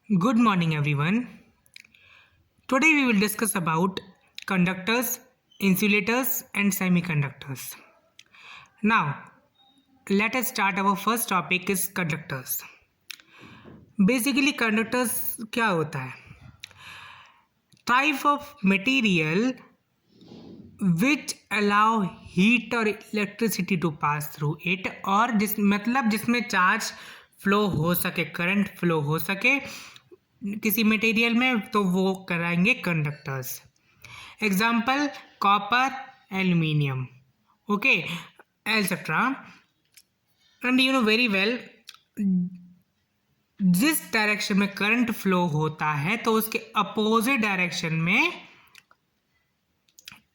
Good morning, everyone. Today we will discuss about conductors, insulators, and semiconductors. Now, let us start. Our first topic is conductors. Basically, conductors क्या होता है? Type of material which allow heat or electricity to pass through it, और जिसमें charge flow हो सके, current flow हो सके किसी मटेरियल में, तो वो कराएंगे conductors. Example copper, aluminium, okay, etcetera. And you know very well, जिस डायरेक्शन में करंट फ्लो होता है तो उसके अपोजिट डायरेक्शन में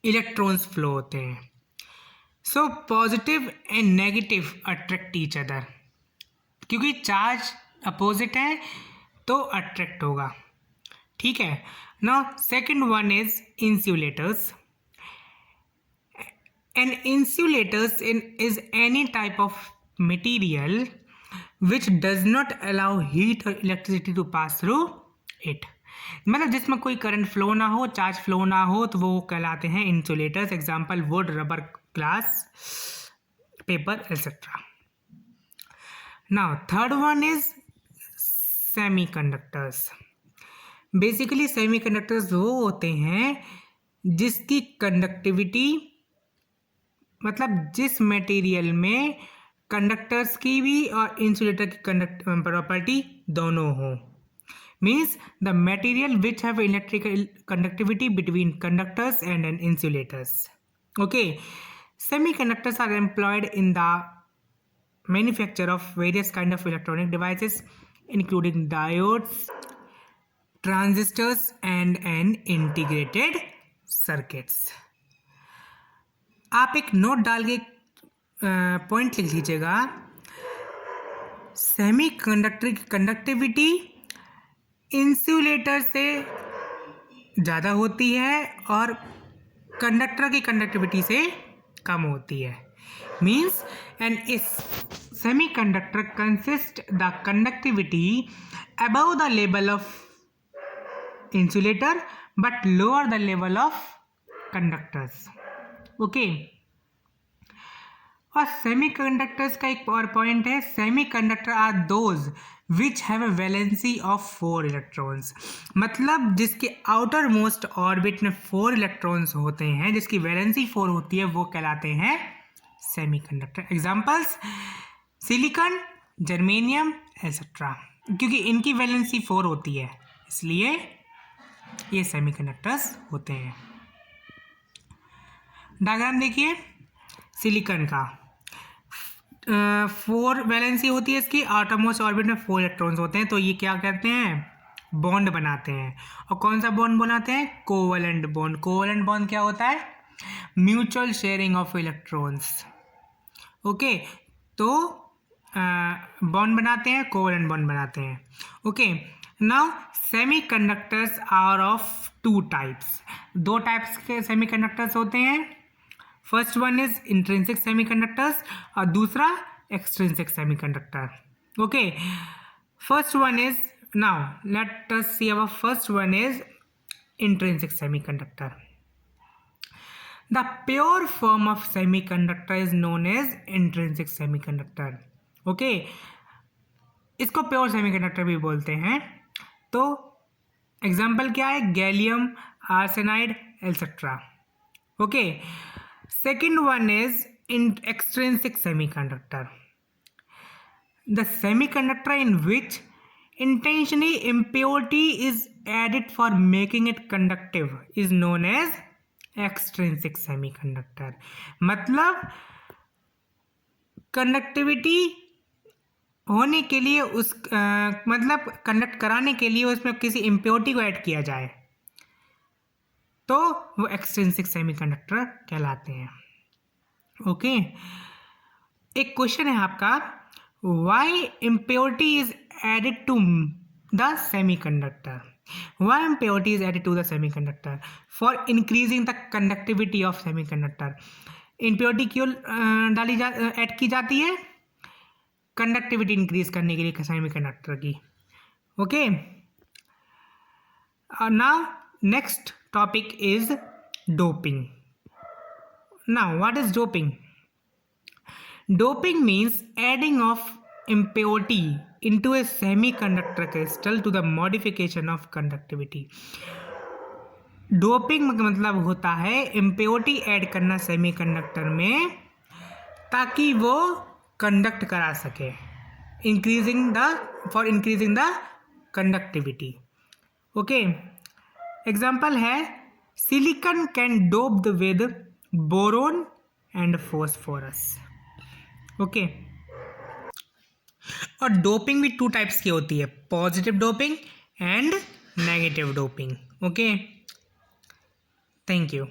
इलेक्ट्रॉन्स फ्लो होते हैं. So positive and negative attract each other, क्योंकि चार्ज अपोजिट है तो अट्रैक्ट होगा. ठीक है. Now second one is insulators. An insulators is any type of material which does not allow heat or electricity to pass through it. मतलब जिसमें कोई current flow ना हो, चार्ज फ्लो ना हो, तो वो कहलाते हैं insulators. Example would, rubber, glass, paper, etcetera. Now third one is semiconductors. Basically semiconductors वो होते हैं जिसकी कंडक्टिविटी, मतलब जिस मटेरियल में कंडक्टर्स की भी और इंसुलेटर की प्रॉपर्टी दोनों हो. Means the material which have electrical conductivity between conductors and an insulators. Okay. Semiconductors are employed in the manufacture of various kind of electronic devices including diodes, transistors and an integrated circuits. आप एक note डाल के point लिख लीजिएगा. Semiconductor की conductivity insulator से ज़्यादा होती है और कंडक्टर की कंडक्टिविटी से कम होती है. मीन्स एन इस semiconductor consist the conductivity above the level of insulator but lower the level of conductors. Okay. और सेमीकंडक्टर्स का एक और पॉइंट है, semiconductor are those which have a valency of 4 electrons. मतलब जिसके आउटर मोस्ट ऑर्बिट में 4 electrons होते हैं, जिसकी वैलेंसी 4 होती है, वो कहलाते हैं semiconductor. Examples silicon, germanium, etcetera. क्योंकि इनकी वैलेंसी 4 होती है, इसलिए ये सेमीकंडक्टर्स होते हैं. डायग्राम देखिए. सिलिकॉन का 4 वैलेंसी होती है इसकी, आउटरमोस्ट ऑर्बिट में 4 इलेक्ट्रॉन्स होते हैं, तो ये क्या करते हैं, बॉन्ड बनाते हैं. और कौन सा बॉन्ड बनाते हैं, कोवलेंट बॉन्ड. कोवलेंट बॉन्ड क्या होता है, mutual sharing of electrons. Okay. तो बॉन्ड बनाते हैं, कोवलेंट बॉन्ड बनाते हैं. Okay. Now semiconductors are of 2 types. 2 types के सेमीकंडक्टर्स होते हैं. First one is intrinsic semiconductors और दूसरा extrinsic semiconductor. Okay. First one is, now let us see our first one is intrinsic semiconductor. The pure form of semiconductor is known as intrinsic semiconductor. Okay. इसको pure semiconductor भी बोलते हैं. तो example क्या है, gallium, arsenide, etcetera. Okay. Second one is extrinsic semiconductor. The semiconductor in which intentionally impurity is added for making it conductive is known as extrinsic semiconductor. मतलब conductivity होने के लिए मतलब कंडक्ट कराने के लिए उसमें किसी इम्प्योरिटी को ऐड किया जाए, तो वो एक्सट्रिंसिक सेमीकंडक्टर कहलाते हैं. ओके. एक क्वेश्चन है आपका, why impurity is added to the semiconductor. Why impurity is added to the semiconductor for increasing the conductivity of semiconductor. Impurity क्यों ऐड की जाती है, कंडक्टिविटी इंक्रीज करने के लिए सेमीकंडक्टर की. Okay. Now next topic is doping. Now what is doping? Doping means adding of impurity into a semiconductor crystal to the modification of conductivity. Doping मतलब होता है इम्प्योरिटी ऐड करना सेमीकंडक्टर में ताकि वो कंडक्ट करा सके, increasing the conductivity. Okay, example है silicon can doped with boron and phosphorus. Okay, और डोपिंग भी 2 टाइप्स की होती है, positive doping and negative doping. Okay, thank you.